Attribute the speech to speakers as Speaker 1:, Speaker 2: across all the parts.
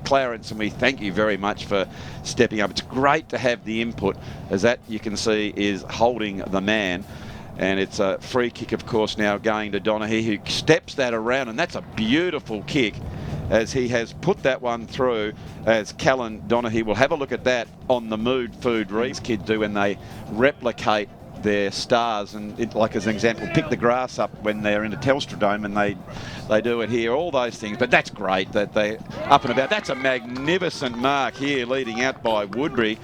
Speaker 1: Clarence, and we thank you very much for stepping up. It's great to have the input, as that you can see is holding the man. And it's a free kick, of course, now going to Donaghy, who steps that around, and that's a beautiful kick as he has put that one through, as Callan Donaghy will have a look at that on the Mood Food Reese kids do when they replicate their stars, and it, like as an example, pick the grass up when they're in a Telstra Dome, and they do it here, all those things. But that's great that they're up and about. That's a magnificent mark here leading out by Woodbury.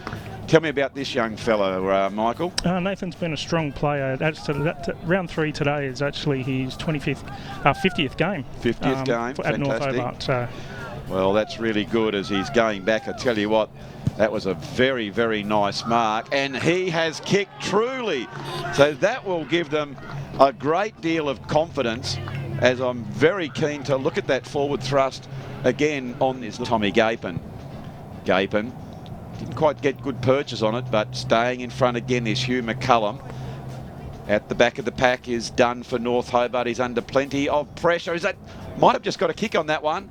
Speaker 1: Tell me about this young fellow, Michael.
Speaker 2: Nathan's been a strong player. Round 3 today is actually his 50th game.
Speaker 1: 50th game,
Speaker 2: at North
Speaker 1: fantastic.
Speaker 2: Hobart.
Speaker 1: Well, that's really good as he's going back. I tell you what, that was a very, very nice mark, and he has kicked truly. So that will give them a great deal of confidence, as I'm very keen to look at that forward thrust again on this Tommy Gapin. Gapin didn't quite get good purchase on it, but staying in front again is Hugh McCullum. At the back of the pack is done for North Hobart. He's under plenty of pressure. Is that might have just got a kick on that one,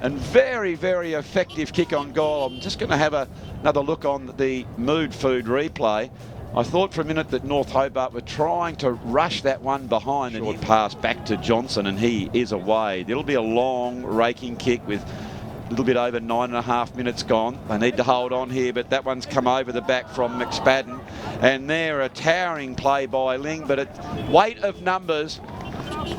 Speaker 1: and very, very effective kick on goal. I'm just going to have another look on the Mood Food replay. I thought for a minute that North Hobart were trying to rush that one behind, and he passed back to Johnson, and he is away. It'll be a long raking kick with a little bit over 9.5 minutes gone. They need to hold on here, but that one's come over the back from McSpadden. And there, a towering play by Ling, but at weight of numbers,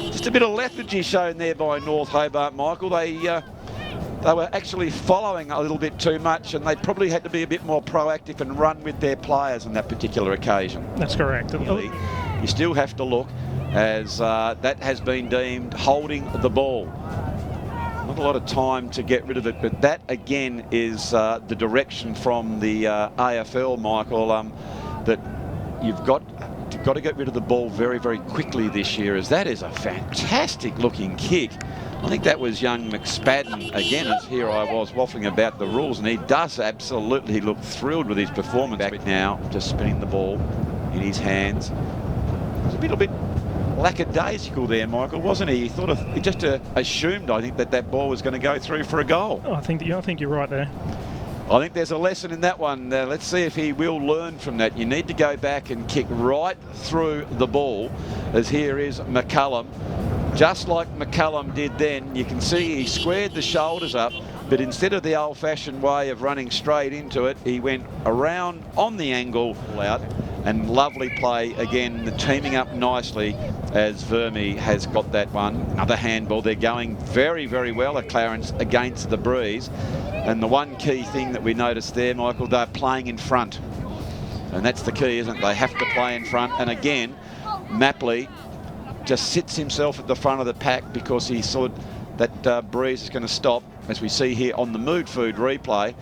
Speaker 1: just a bit of lethargy shown there by North Hobart, Michael. They were actually following a little bit too much, and they probably had to be a bit more proactive and run with their players on that particular occasion.
Speaker 2: That's correct.
Speaker 1: You still have to look, as that has been deemed holding the ball. Not a lot of time to get rid of it, but that again is the direction from the AFL, Michael, that you've got to get rid of the ball very, very quickly this year, as that is a fantastic looking kick. I think that was young McSpadden again, as here I was waffling about the rules, and he does absolutely look thrilled with his performance. Back now, just spinning the ball in his hands. It was a little bit lackadaisical there, Michael, wasn't he? He just assumed, I think, that ball was going to go through for a goal.
Speaker 2: I think you're right there.
Speaker 1: I think there's a lesson in that one. Let's see if he will learn from that. You need to go back and kick right through the ball, as here is McCullum. Just like McCullum did then, you can see he squared the shoulders up, but instead of the old-fashioned way of running straight into it, he went around on the angle out. And lovely play again, teaming up nicely, as Vermey has got that one. Another handball. They're going very, very well at Clarence against the breeze. And the one key thing that we noticed there, Michael, they're playing in front. And that's the key, isn't it? They have to play in front. And again, Mapley just sits himself at the front of the pack because he saw that breeze is going to stop, as we see here on the Mood Food replay.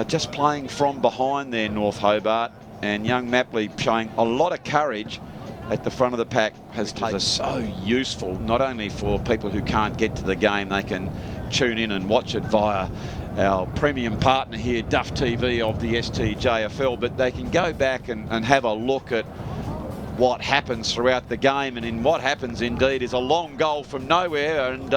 Speaker 1: Just playing from behind there, North Hobart. And young Mapley showing a lot of courage at the front of the pack is so useful, not only for people who can't get to the game, they can tune in and watch it via our premium partner here, Duff TV of the STJFL, but they can go back and have a look at what happens throughout the game. And in what happens indeed is a long goal from nowhere, and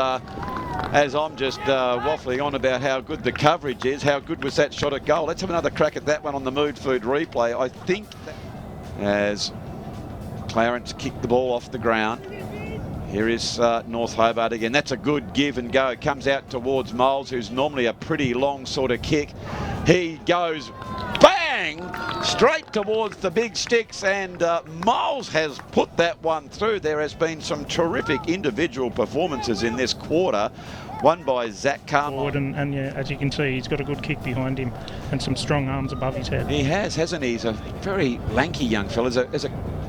Speaker 1: as I'm just waffling on about how good the coverage is, how good was that shot at goal? Let's have another crack at that one on the Mood Food replay. I think as Clarence kicked the ball off the ground, here is North Hobart again. That's a good give and go. It comes out towards Moles, who's normally a pretty long sort of kick. He goes bang straight towards the big sticks, and Moles has put that one through. There has been some terrific individual performances in this quarter, one by Zach Carmichael.
Speaker 2: And yeah, as you can see, he's got a good kick behind him and some strong arms above his head.
Speaker 1: He has, hasn't he? He's a very lanky young fella.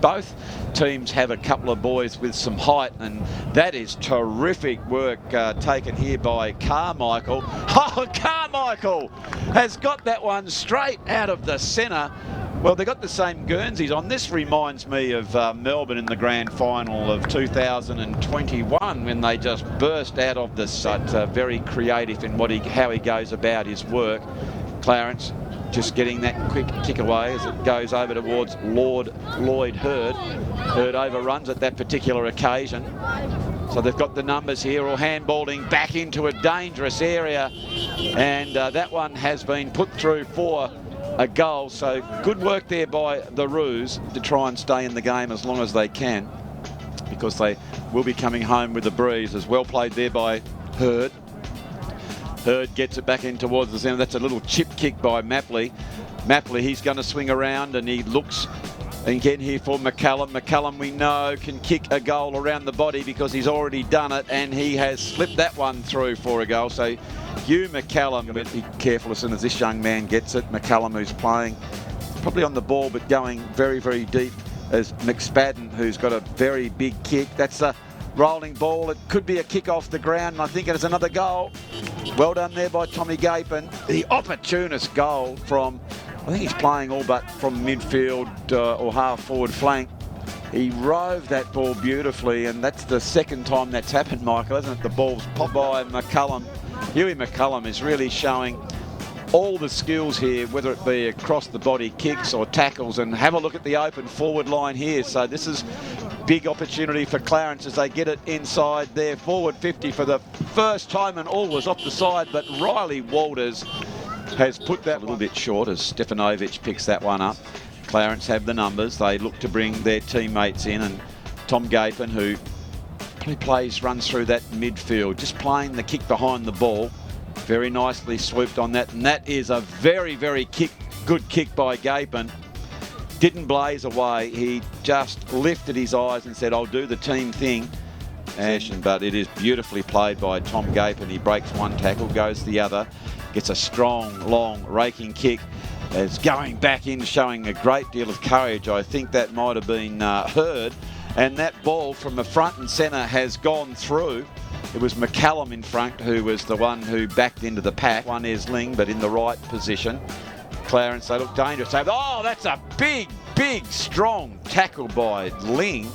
Speaker 1: Both teams have a couple of boys with some height, and that is terrific work taken here by Carmichael. Oh, Carmichael has got that one straight out of the centre. Well, they got the same Guernseys on. This reminds me of Melbourne in the grand final of 2021 when they just burst out of the set. Very creative in how he goes about his work. Clarence just getting that quick kick away as it goes over towards Lloyd Hurd. Hurd overruns at that particular occasion. So they've got the numbers here, all handballing back into a dangerous area. And that one has been put through for a goal. So good work there by the Roos to try and stay in the game as long as they can, because they will be coming home with a breeze. As well played there by Hurd. Hurd gets it back in towards the centre. That's a little chip kick by Mapley. Mapley, he's going to swing around and he looks again here for McCallum. McCallum, we know, can kick a goal around the body because he's already done it, and he has slipped that one through for a goal. So Hugh McCallum, but be careful as soon as this young man gets it. McCallum, who's playing probably on the ball but going very, very deep, as McSpadden, who's got a very big kick. That's a rolling ball. It could be a kick off the ground, and I think it is another goal. Well done there by Tommy Gapin. The opportunist goal from, I think he's playing all but from midfield or half forward flank. He roved that ball beautifully, and that's the second time that's happened, Michael, hasn't it? The ball's popped by McCallum. Huey McCallum is really showing all the skills here, whether it be across the body kicks or tackles, and have a look at the open forward line here. So this is big opportunity for Clarence as they get it inside their forward 50 for the first time, and all was off the side, but Riley Walters has put that a little bit short as Stefanovic picks that one up. Clarence have the numbers. They look to bring their teammates in, and Tom Gapin, who runs through that midfield, just playing the kick behind the ball. Very nicely swooped on that, and that is a very, very good kick by Gapin. Didn't blaze away. He just lifted his eyes and said, I'll do the team thing. But it is beautifully played by Tom Gapin. He breaks one tackle, goes the other, gets a strong, long, raking kick. It's going back in, showing a great deal of courage. I think that might have been Hurd. And that ball from the front and centre has gone through. It was McCallum in front who was the one who backed into the pack. One is Ling, but in the right position. Clarence, they look dangerous. Oh, that's a big, strong tackle by Ling.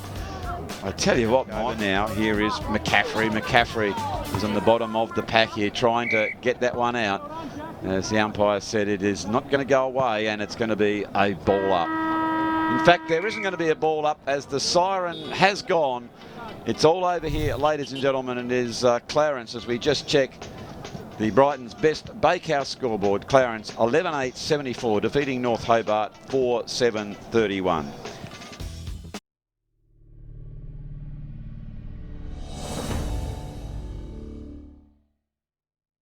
Speaker 1: I tell you what, now here is McCaffrey. McCaffrey is on the bottom of the pack here, trying to get that one out. As the umpire said, it is not going to go away, and it's going to be a ball up. In fact, there isn't going to be a ball up as the siren has gone. It's all over here, ladies and gentlemen, and it is Clarence, as we just check the Brighton's best Bakehouse scoreboard. Clarence 11-8-74, defeating North Hobart 4-7-31.